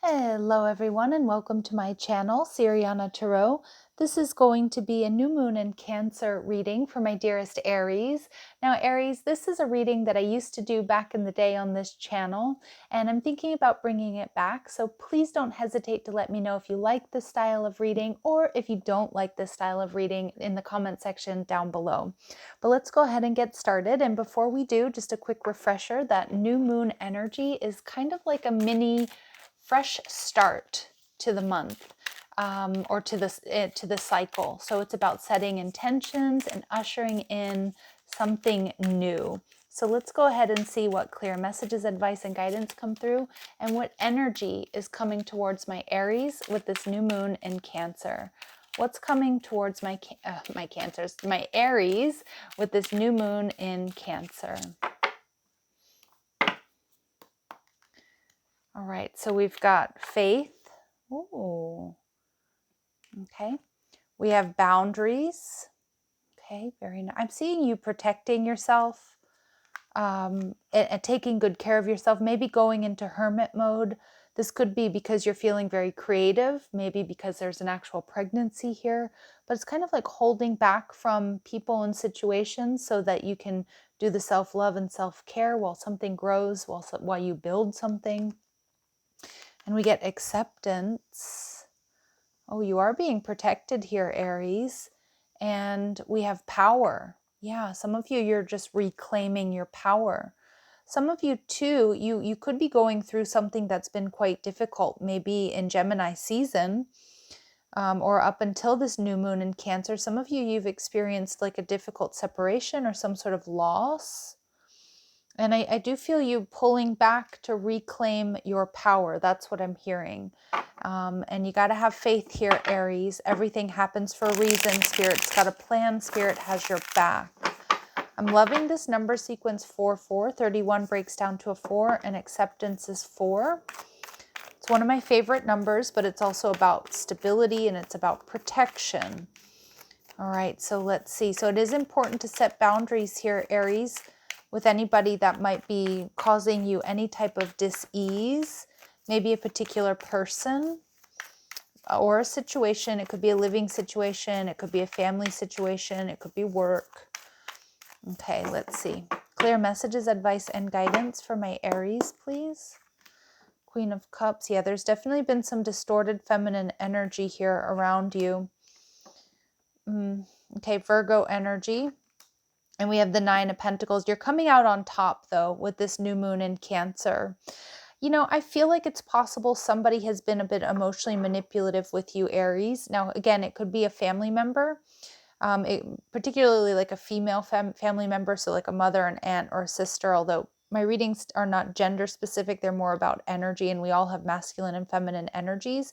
Hello everyone and welcome to my channel, Siriana Tarot. This is going to be a new moon in Cancer reading for my dearest Aries. Now Aries, this is a reading that I used to do back in the day on this channel, and I'm thinking about bringing it back, so please don't hesitate to let me know if you like this style of reading or if you don't like this style of reading in the comment section down below. But let's go ahead and get started, and before we do, just a quick refresher that new moon energy is kind of like a mini fresh start to the month or to the cycle. So it's about setting intentions and ushering in something new. So let's go ahead and see what clear messages, advice, and guidance come through and what energy is coming towards my Aries with this new moon in Cancer. What's coming towards my Aries with this new moon in Cancer? All right, so we've got faith. Ooh, okay. We have boundaries. Okay, very nice. I'm seeing you protecting yourself, and taking good care of yourself, maybe going into hermit mode. This could be because you're feeling very creative, maybe because there's an actual pregnancy here, but it's kind of like holding back from people and situations so that you can do the self-love and self-care while something grows, while you build something. And we get acceptance. Oh, you are being protected here, Aries. And we have power. Yeah, some of you, you're just reclaiming your power. Some of you too, you could be going through something that's been quite difficult, maybe in Gemini season, or up until this new moon in Cancer. Some of you, you've experienced like a difficult separation or some sort of loss. And I do feel you pulling back to reclaim your power. That's what I'm hearing. And you got to have faith here, Aries. Everything happens for a reason. Spirit's got a plan. Spirit has your back. I'm loving this number sequence 4-4. 31 breaks down to a 4, and acceptance is 4. It's one of my favorite numbers, but it's also about stability and it's about protection. All right, so let's see. So it is important to set boundaries here, Aries, with anybody that might be causing you any type of dis-ease, maybe a particular person or a situation. It could be a living situation. It could be a family situation. It could be work. Okay, let's see. Clear messages, advice, and guidance for my Aries, please. Queen of Cups. Yeah, there's definitely been some distorted feminine energy here around you. Okay, Virgo energy. And we have the 9 of Pentacles. You're coming out on top, though, with this new moon in Cancer. You know, I feel like it's possible somebody has been a bit emotionally manipulative with you, Aries. Now, again, it could be a family member, particularly like a female family member, so like a mother, an aunt, or a sister, although my readings are not gender specific. They're more about energy, and we all have masculine and feminine energies.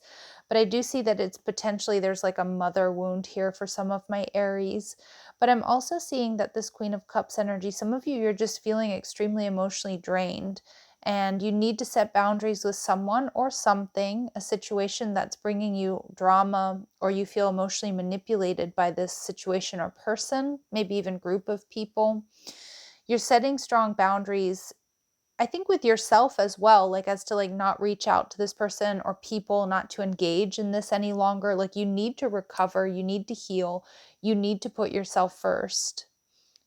But I do see that it's potentially there's like a mother wound here for some of my Aries. But I'm also seeing that this Queen of Cups energy, some of you, you're just feeling extremely emotionally drained. And you need to set boundaries with someone or something, a situation that's bringing you drama, or you feel emotionally manipulated by this situation or person, maybe even group of people. You're setting strong boundaries, I think, with yourself as well, like as to like not reach out to this person or people, not to engage in this any longer. Like you need to recover, you need to heal, you need to put yourself first.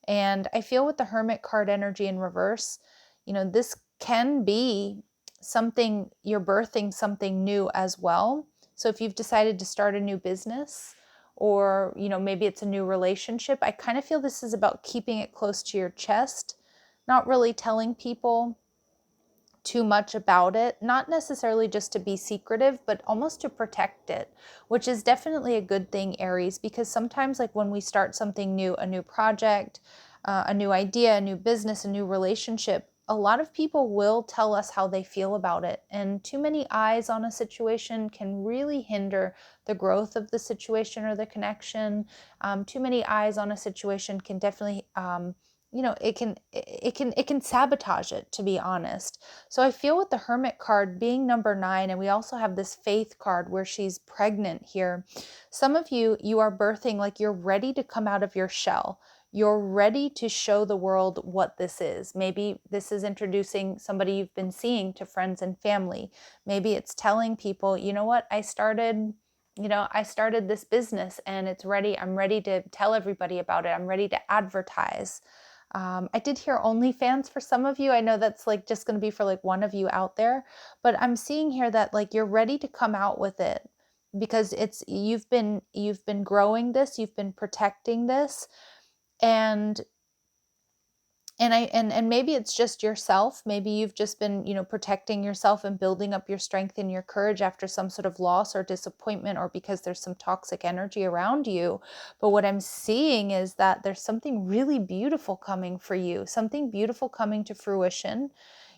And I feel with the Hermit card energy in reverse, you know, this can be something, you're birthing something new as well. So if you've decided to start a new business, or, you know, maybe it's a new relationship, I kind of feel this is about keeping it close to your chest, not really telling people too much about it, not necessarily just to be secretive, but almost to protect it, which is definitely a good thing, Aries, because sometimes like when we start something new, a new project, a new idea, a new business, a new relationship, a lot of people will tell us how they feel about it. And too many eyes on a situation can really hinder the growth of the situation or the connection. Too many eyes on a situation can definitely you know, it can sabotage it, to be honest. So I feel with the Hermit card being number 9, and we also have this Faith card where she's pregnant here. Some of you, you are birthing, like you're ready to come out of your shell. You're ready to show the world what this is. Maybe this is introducing somebody you've been seeing to friends and family. Maybe it's telling people, you know what, I started this business and it's ready. I'm ready to tell everybody about it. I'm ready to advertise. I did hear OnlyFans for some of you. I know that's like just going to be for like one of you out there, but I'm seeing here that like you're ready to come out with it because you've been growing this, you've been protecting this, and and maybe it's just yourself. Maybe you've just been, protecting yourself and building up your strength and your courage after some sort of loss or disappointment, or because there's some toxic energy around you. But what I'm seeing is that there's something really beautiful coming for you, something beautiful coming to fruition.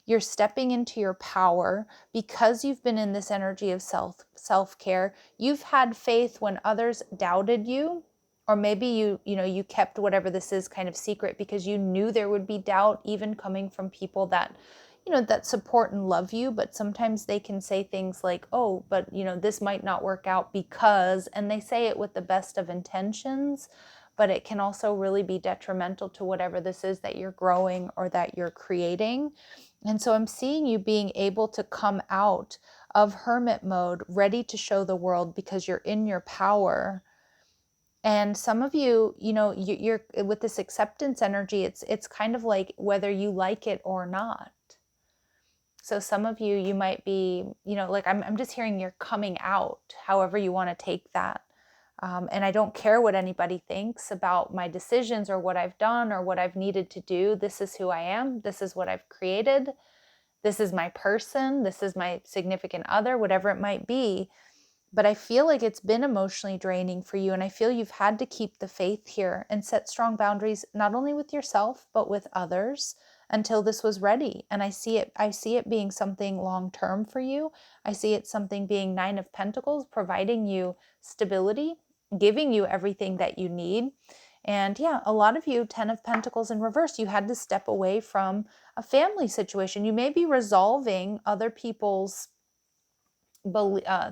You're stepping into your power because you've been in this energy of self-care. You've had faith when others doubted you, or maybe you kept whatever this is kind of secret because you knew there would be doubt, even coming from people that that support and love you. But sometimes they can say things like, oh, but this might not work out because, and they say it with the best of intentions, but it can also really be detrimental to whatever this is that you're growing or that you're creating. And so I'm seeing you being able to come out of hermit mode, ready to show the world because you're in your power. And some of you, you're with this acceptance energy, it's kind of like whether you like it or not. So some of you, you might be, like I'm just hearing you're coming out, however you want to take that. And I don't care what anybody thinks about my decisions or what I've done or what I've needed to do. This is who I am. This is what I've created. This is my person. This is my significant other, whatever it might be. But I feel like it's been emotionally draining for you. And I feel you've had to keep the faith here and set strong boundaries, not only with yourself, but with others until this was ready. And I see it being something long-term for you. I see it something being 9 of Pentacles, providing you stability, giving you everything that you need. And yeah, a lot of you, 10 of Pentacles in reverse, you had to step away from a family situation. You may be resolving other people's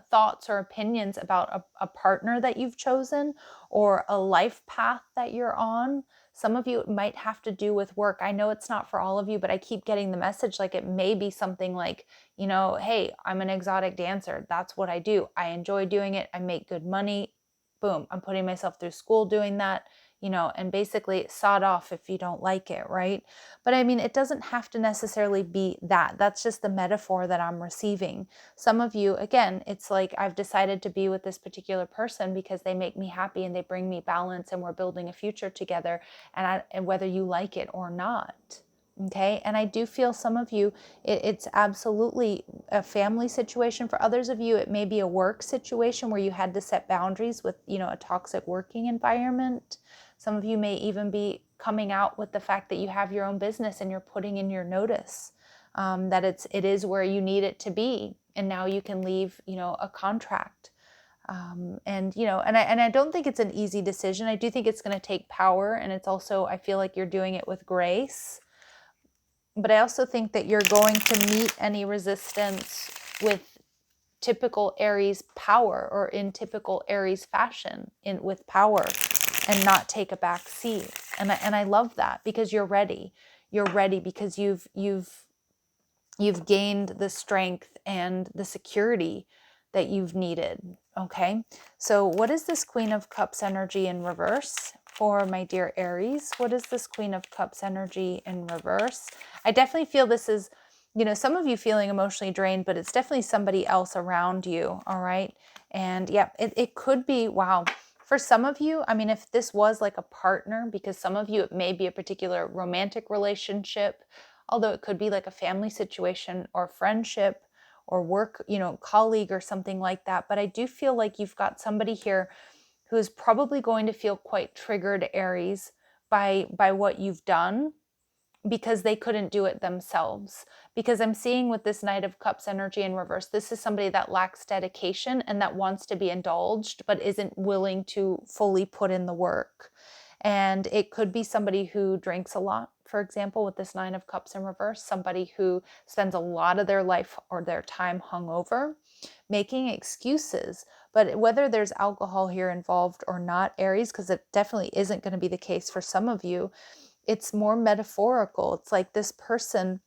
thoughts or opinions about a partner that you've chosen or a life path that you're on. Some of you, it might have to do with work. I know it's not for all of you, but I keep getting the message like it may be something like, hey, I'm an exotic dancer. That's what I do. I enjoy doing it. I make good money. Boom, I'm putting myself through school doing that, and basically sod off if you don't like it, right? But I mean, it doesn't have to necessarily be that. That's just the metaphor that I'm receiving. Some of you, again, it's like I've decided to be with this particular person because they make me happy and they bring me balance and we're building a future together, and whether you like it or not. Okay. And I do feel some of you, it's absolutely a family situation. For others of you, it may be a work situation where you had to set boundaries with, a toxic working environment. Some of you may even be coming out with the fact that you have your own business and you're putting in your notice that it is where you need it to be. And now you can leave, a contract. And I don't think it's an easy decision. I do think it's going to take power. And it's also, I feel like you're doing it with grace. But I also think that you're going to meet any resistance with typical Aries power, or in typical Aries fashion, with power, and not take a back seat. And I love that because you're ready. You're ready because you've gained the strength and the security that you've needed. Okay. So what is this Queen of Cups energy in reverse for my dear Aries? What is this Queen of Cups energy in reverse? I definitely feel this is, some of you feeling emotionally drained, but it's definitely somebody else around you. All right. And yeah, it could be, wow. For some of you, I mean, if this was like a partner, because some of you, it may be a particular romantic relationship, although it could be like a family situation or friendship or work, colleague or something like that. But I do feel like you've got somebody here who is probably going to feel quite triggered, Aries, by what you've done, because they couldn't do it themselves. Because I'm seeing with this Knight of Cups energy in reverse, this is somebody that lacks dedication and that wants to be indulged, but isn't willing to fully put in the work. And it could be somebody who drinks a lot. for example, with this Nine of Cups in reverse, somebody who spends a lot of their life or their time hungover, making excuses. But whether there's alcohol here involved or not, Aries, because it definitely isn't going to be the case for some of you, it's more metaphorical. It's like this person,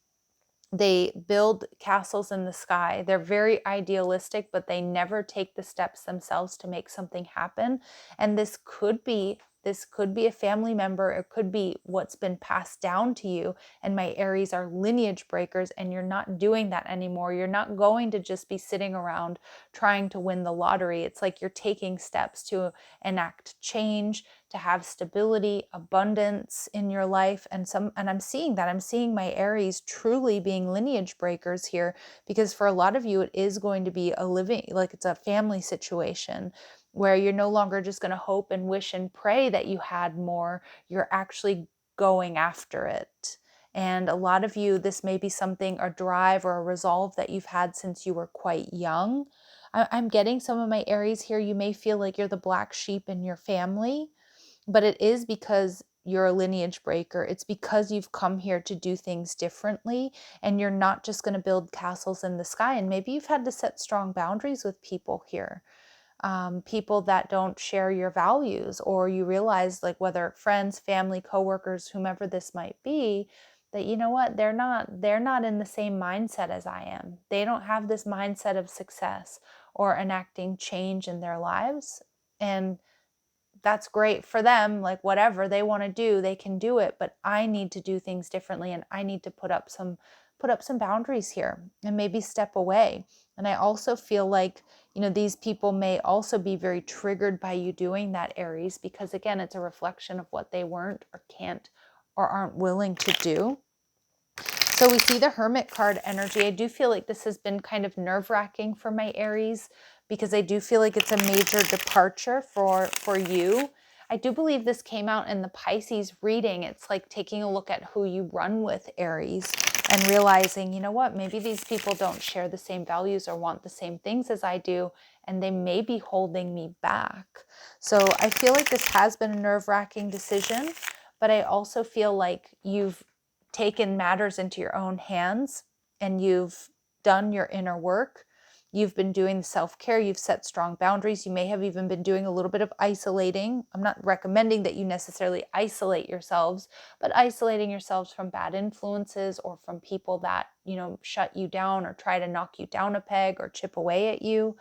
they build castles in the sky. They're very idealistic, but they never take the steps themselves to make something happen. And this could be a family member. It could be what's been passed down to you. And my Aries are lineage breakers, and you're not doing that anymore. You're not going to just be sitting around trying to win the lottery. It's like you're taking steps to enact change, to have stability, abundance in your life. And I'm seeing that. I'm seeing my Aries truly being lineage breakers here, because for a lot of you, it is going to be a living, like it's a family situation where you're no longer just going to hope and wish and pray that you had more. You're actually going after it. And a lot of you, this may be something, a drive or a resolve that you've had since you were quite young. I'm getting some of my Aries here. You may feel like you're the black sheep in your family, but it is because you're a lineage breaker. It's because you've come here to do things differently, and you're not just going to build castles in the sky. And maybe you've had to set strong boundaries with people here. People that don't share your values, or you realize, like, whether friends, family, coworkers, whomever this might be, that you know what, they're not in the same mindset as I am. They don't have this mindset of success or enacting change in their lives. And that's great for them. Like, whatever they want to do, they can do it, but I need to do things differently, and I need to put up some boundaries here and maybe step away. And I also feel like, these people may also be very triggered by you doing that, Aries, because again, it's a reflection of what they weren't or can't or aren't willing to do. So we see the Hermit card energy. I do feel like this has been kind of nerve-wracking for my Aries, because I do feel like it's a major departure for you. I do believe this came out in the Pisces reading. It's like taking a look at who you run with, Aries, and realizing, you know what, maybe these people don't share the same values or want the same things as I do, and they may be holding me back. So I feel like this has been a nerve-wracking decision, but I also feel like you've taken matters into your own hands, and you've done your inner work. You've been doing self-care. You've set strong boundaries. You may have even been doing a little bit of isolating. I'm not recommending that you necessarily isolate yourselves, but isolating yourselves from bad influences or from people that, shut you down or try to knock you down a peg or chip away at you.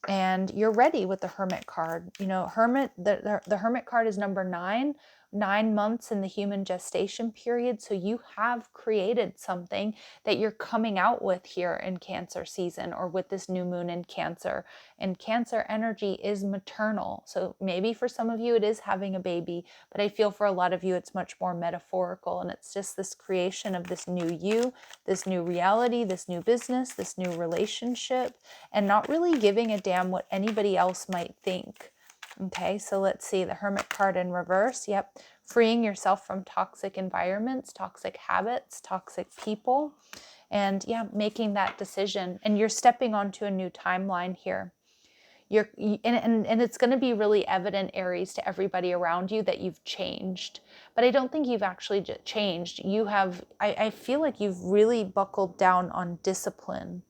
And you're ready with the Hermit card. Hermit, the Hermit card is number 9 months in the human gestation period. So you have created something that you're coming out with here in Cancer season, or with this new moon in Cancer. And Cancer energy is maternal. So maybe for some of you it is having a baby, but I feel for a lot of you it's much more metaphorical, and it's just this creation of this new you, this new reality, this new business, this new relationship, and not really giving a damn what anybody else might think. Okay, so let's see the Hermit card in reverse. Yep, freeing yourself from toxic environments, toxic habits, toxic people, and yeah, making that decision. And you're stepping onto a new timeline here. And it's going to be really evident, Aries, to everybody around you that you've changed. But I don't think you've actually changed. I feel like you've really buckled down on discipline.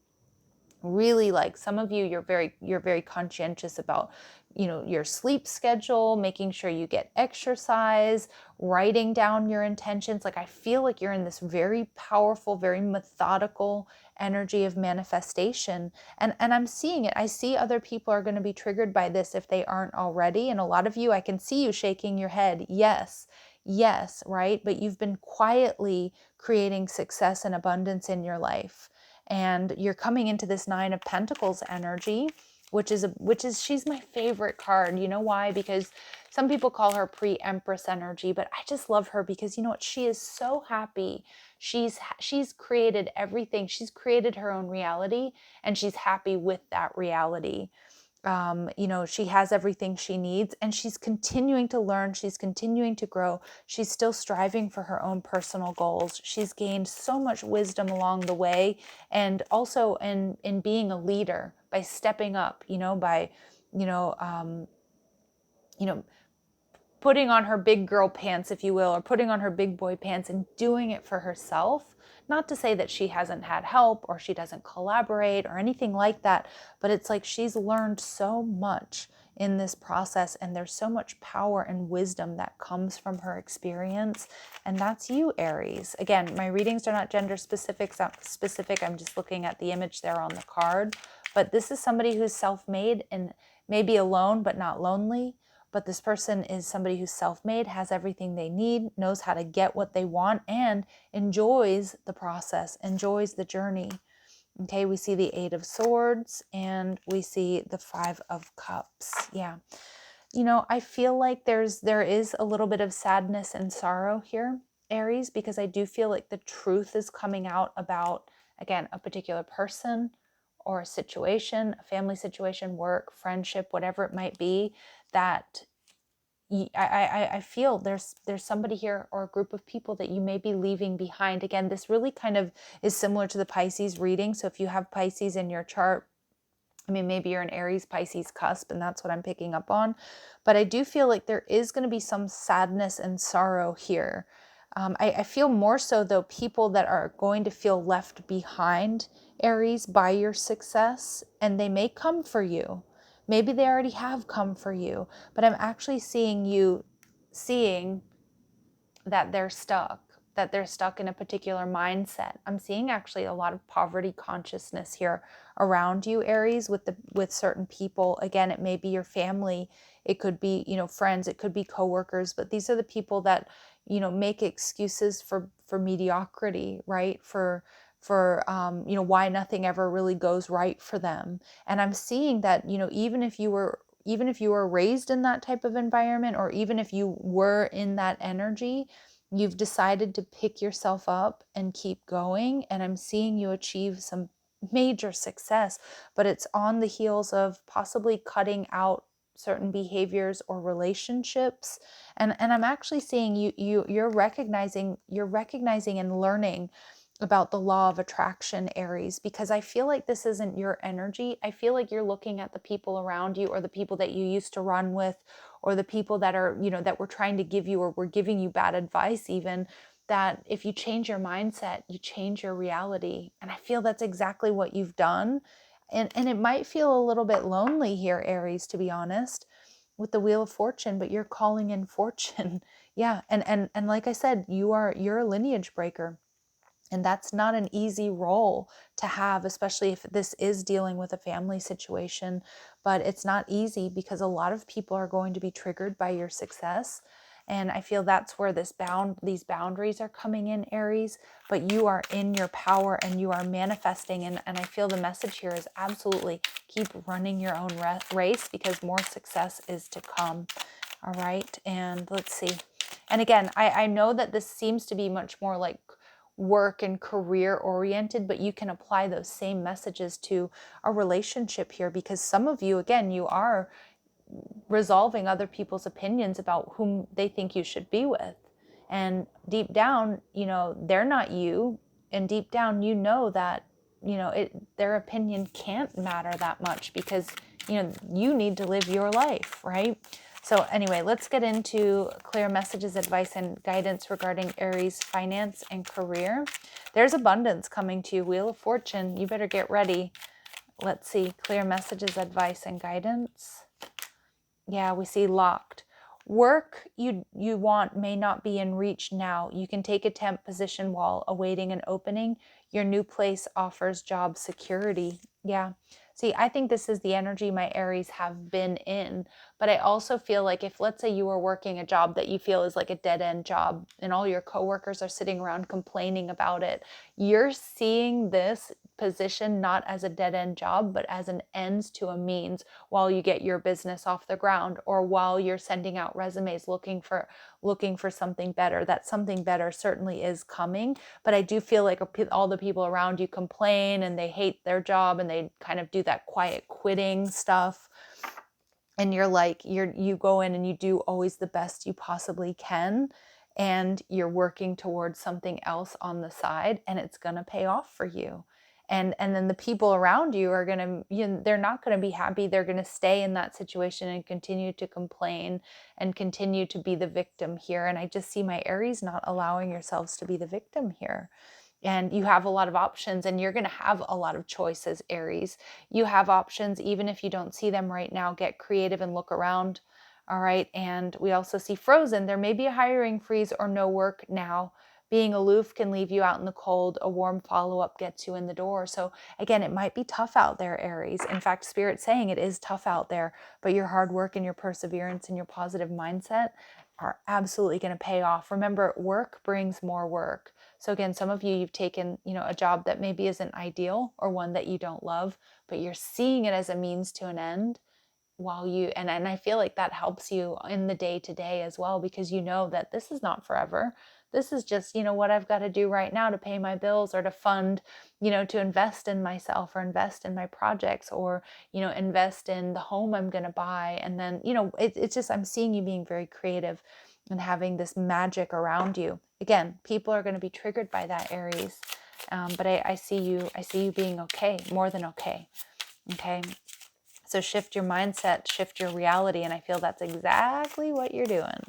Really, like, some of you, you're very conscientious about your sleep schedule, making sure you get exercise, writing down your intentions. Like, I feel like you're in this very powerful, very methodical energy of manifestation, and I'm seeing it. I see other people are going to be triggered by this if they aren't already, and a lot of you, I can see you shaking your head. Yes, right? But you've been quietly creating success and abundance in your life. And you're coming into this Nine of Pentacles energy, which is she's my favorite card. You know why? Because some people call her pre-Empress energy, but I just love her because, you know what, she is so happy. She's created everything. She's created her own reality, and she's happy with that reality. She has everything she needs, and she's continuing to learn. She's continuing to grow. She's still striving for her own personal goals. She's gained so much wisdom along the way, and also in being a leader by stepping up, by, you know, putting on her big girl pants, if you will, or putting on her big boy pants and doing it for herself. Not to say that she hasn't had help or she doesn't collaborate or anything like that, but it's like she's learned so much in this process, and there's so much power and wisdom that comes from her experience. And that's you, Aries. Again, my readings are not gender specific. I'm just looking at the image there on the card. But this is somebody who's self-made and maybe alone, but not lonely. But this person is somebody who's self-made, has everything they need, knows how to get what they want, and enjoys the process, enjoys the journey. Okay, we see the Eight of Swords and we see the Five of Cups. Yeah. You know, I feel like there is a little bit of sadness and sorrow here, Aries, because I do feel like the truth is coming out about, again, a particular person or a situation, a family situation, work, friendship, whatever it might be, that I feel there's somebody here or a group of people that you may be leaving behind. Again, this really kind of is similar to the Pisces reading. So if you have Pisces in your chart, I mean, maybe you're an Aries Pisces cusp, and that's what I'm picking up on. But I do feel like there is going to be some sadness and sorrow here. I feel more so, though, people that are going to feel left behind, Aries, by your success, and they may come for you. Maybe they already have come for you, but I'm actually seeing that they're stuck in a particular mindset. I'm seeing actually a lot of poverty consciousness here around you, Aries, with certain people. Again, it may be your family, it could be, friends, it could be coworkers, but these are the people that, make excuses for mediocrity, right? For why nothing ever really goes right for them. And I'm seeing that, even if you were raised in that type of environment, or even if you were in that energy, you've decided to pick yourself up and keep going. And I'm seeing you achieve some major success, but it's on the heels of possibly cutting out certain behaviors or relationships. And I'm actually seeing you're recognizing and learning about the law of attraction, Aries, because I feel like this isn't your energy. I feel like you're looking at the people around you, or the people that you used to run with, or the people that are, that were trying to give you, or were giving you bad advice even, that if you change your mindset, you change your reality. And I feel that's exactly what you've done. And it might feel a little bit lonely here, Aries, to be honest, with the Wheel of Fortune, but you're calling in fortune. Yeah. And like I said, you're a lineage breaker. And that's not an easy role to have, especially if this is dealing with a family situation. But it's not easy because a lot of people are going to be triggered by your success. And I feel that's where these boundaries are coming in, Aries. But you are in your power and you are manifesting. And I feel the message here is absolutely keep running your own race, because more success is to come. All right. And let's see. And again, I know that this seems to be much more like work and career oriented, but you can apply those same messages to a relationship here, because some of you, again, you are resolving other people's opinions about whom they think you should be with. And deep down, they're not you. And deep down, that, their opinion can't matter that much, because, you need to live your life, right? So anyway, let's get into clear messages, advice, and guidance regarding Aries finance and career. There's abundance coming to you. Wheel of Fortune, you better get ready. Let's see, clear messages, advice, and guidance. Yeah, we see locked. Work you want may not be in reach now. You can take a temp position while awaiting an opening. Your new place offers job security. Yeah. See, I think this is the energy my Aries have been in. But I also feel like if, let's say, you were working a job that you feel is like a dead-end job, and all your coworkers are sitting around complaining about it, you're seeing this position not as a dead-end job, but as an ends to a means, while you get your business off the ground, or while you're sending out resumes looking for something better. That something better certainly is coming, but I do feel like all the people around you complain and they hate their job and they kind of do that quiet quitting stuff. And you're like, you go in and you do always the best you possibly can, and you're working towards something else on the side, and it's going to pay off for you. And then the people around you are going to, they're not going to be happy. They're going to stay in that situation and continue to complain and continue to be the victim here. And I just see my Aries not allowing yourselves to be the victim here. And you have a lot of options, and you're going to have a lot of choices, Aries. You have options, even if you don't see them right now. Get creative and look around. All right. And we also see frozen. There may be a hiring freeze or no work now. Being aloof can leave you out in the cold. A warm follow-up gets you in the door. So again, it might be tough out there, Aries. In fact, Spirit's saying it is tough out there, but your hard work and your perseverance and your positive mindset are absolutely going to pay off. Remember, work brings more work. So again, some of you, you've taken, a job that maybe isn't ideal or one that you don't love, but you're seeing it as a means to an end while you, and I feel like that helps you in the day to day as well, because you know that this is not forever. This is just, what I've got to do right now to pay my bills or to fund, to invest in myself or invest in my projects or, invest in the home I'm going to buy. And then, it's just, I'm seeing you being very creative and having this magic around you. Again, people are going to be triggered by that, Aries. But I see you being okay, more than okay. Okay. So shift your mindset, shift your reality, and I feel that's exactly what you're doing.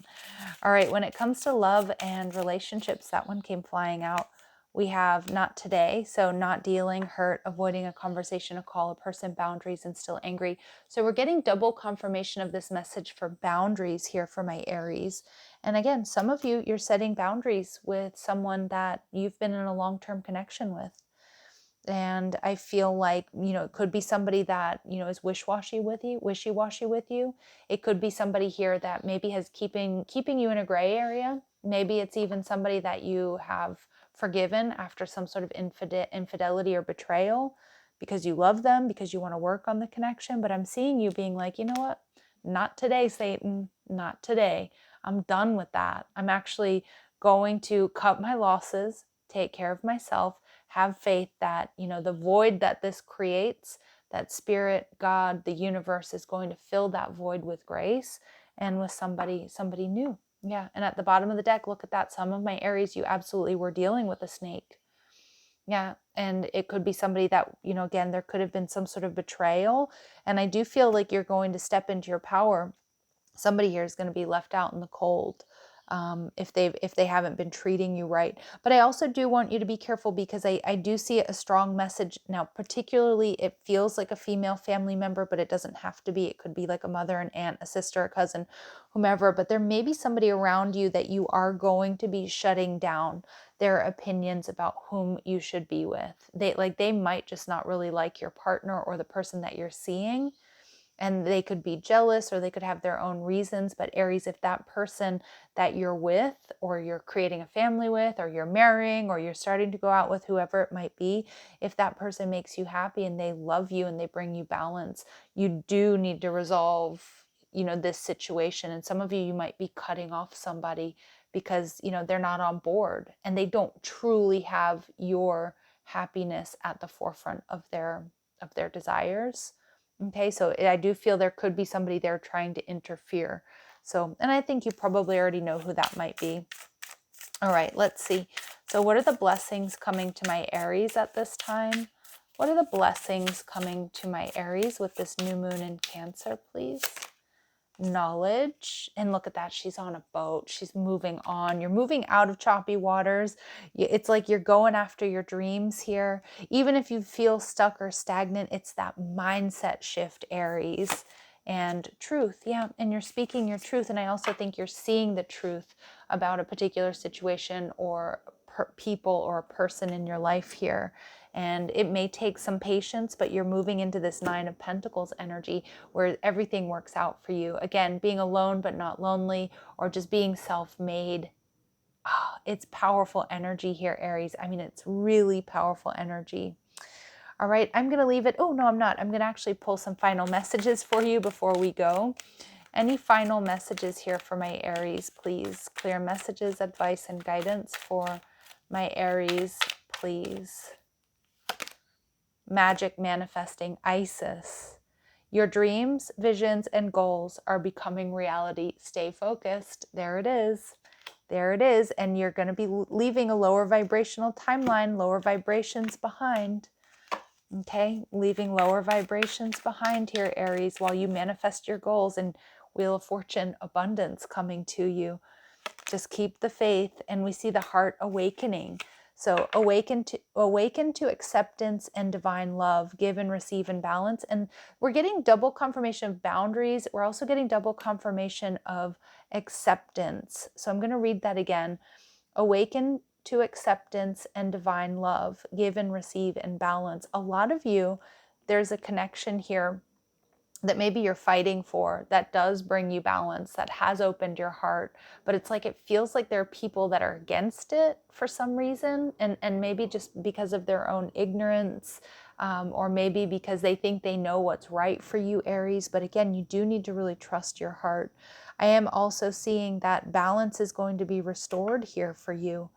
All right, when it comes to love and relationships, that one came flying out. We have not today, so not dealing, hurt, avoiding a conversation, a call, a person, boundaries, and still angry. So we're getting double confirmation of this message for boundaries here for my Aries. And again, some of you, you're setting boundaries with someone that you've been in a long-term connection with. And I feel like, it could be somebody that, is wishy-washy with you. It could be somebody here that maybe has keeping you in a gray area. Maybe it's even somebody that you have forgiven after some sort of infidelity or betrayal because you love them, because you want to work on the connection. But I'm seeing you being like, you know what? Not today, Satan. Not today. I'm done with that. I'm actually going to cut my losses, take care of myself, have faith that, the void that this creates, that spirit, God, the universe is going to fill that void with grace and with somebody new. Yeah. And at the bottom of the deck, look at that. Some of my Aries, you absolutely were dealing with a snake. Yeah. And it could be somebody that, again, there could have been some sort of betrayal. And I do feel like you're going to step into your power. Somebody here is going to be left out in the cold if they haven't been treating you right. But I also do want you to be careful, because I do see a strong message now. Particularly, it feels like a female family member, but it doesn't have to be. It could be like a mother, an aunt, a sister, a cousin, whomever. But there may be somebody around you that you are going to be shutting down their opinions about whom you should be with. They might just not really like your partner or the person that you're seeing. And they could be jealous, or they could have their own reasons. But Aries, if that person that you're with, or you're creating a family with, or you're marrying, or you're starting to go out with, whoever it might be, if that person makes you happy and they love you and they bring you balance, you do need to resolve, this situation. And some of you might be cutting off somebody because, they're not on board and they don't truly have your happiness at the forefront of their desires. Okay, so I do feel there could be somebody there trying to interfere. So, and I think you probably already know who that might be. All right, let's see. So what are the blessings coming to my Aries at this time? What are the blessings coming to my Aries with this new moon in Cancer, please? Knowledge. And look at that, she's on a boat, she's moving on. You're moving out of choppy waters. It's like you're going after your dreams here. Even if you feel stuck or stagnant, it's that mindset shift, Aries. And truth, yeah, and you're speaking your truth. And I also think you're seeing the truth about a particular situation or people or a person in your life here. And it may take some patience, but you're moving into this Nine of Pentacles energy where everything works out for you. Again, being alone but not lonely, or just being self-made. Oh, it's powerful energy here, Aries. I mean, it's really powerful energy. All right, I'm going to leave it. Oh, no, I'm not. I'm going to actually pull some final messages for you before we go. Any final messages here for my Aries, please? Clear messages, advice, and guidance for my Aries, please. Magic manifesting, Isis. Your dreams, visions, and goals are becoming reality. Stay focused. There it is. There it is. And you're going to be leaving a lower vibrational timeline, lower vibrations behind. Okay, leaving lower vibrations behind here, Aries, while you manifest your goals and Wheel of Fortune abundance coming to you. Just keep the faith, and we see the heart awakening. So awaken to acceptance and divine love, give and receive in balance. And we're getting double confirmation of boundaries. We're also getting double confirmation of acceptance. So I'm going to read that again. Awaken to acceptance and divine love, give and receive in balance. A lot of you, there's a connection here that maybe you're fighting for that does bring you balance, that has opened your heart, but it's like it feels like there are people that are against it for some reason, and maybe just because of their own ignorance, or maybe because they think they know what's right for you, Aries. But again, you do need to really trust your heart. I am also seeing that balance is going to be restored here for you.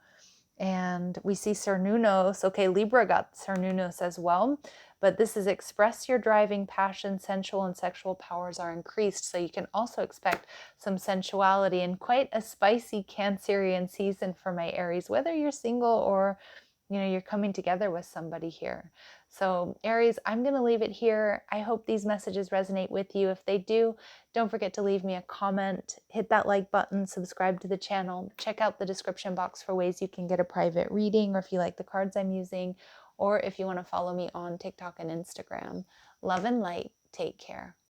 And we see Cernunnos. Okay, Libra got Cernunnos as well. But this is express your driving passion, sensual and sexual powers are increased. So you can also expect some sensuality and quite a spicy Cancerian season for my Aries, whether you're single or you're coming together with somebody here. So Aries, I'm going to leave it here. I hope these messages resonate with you. If they do, don't forget to leave me a comment, hit that like button, subscribe to the channel, check out the description box for ways you can get a private reading, or if you like the cards I'm using, or if you want to follow me on TikTok and Instagram. Love and light. Take care.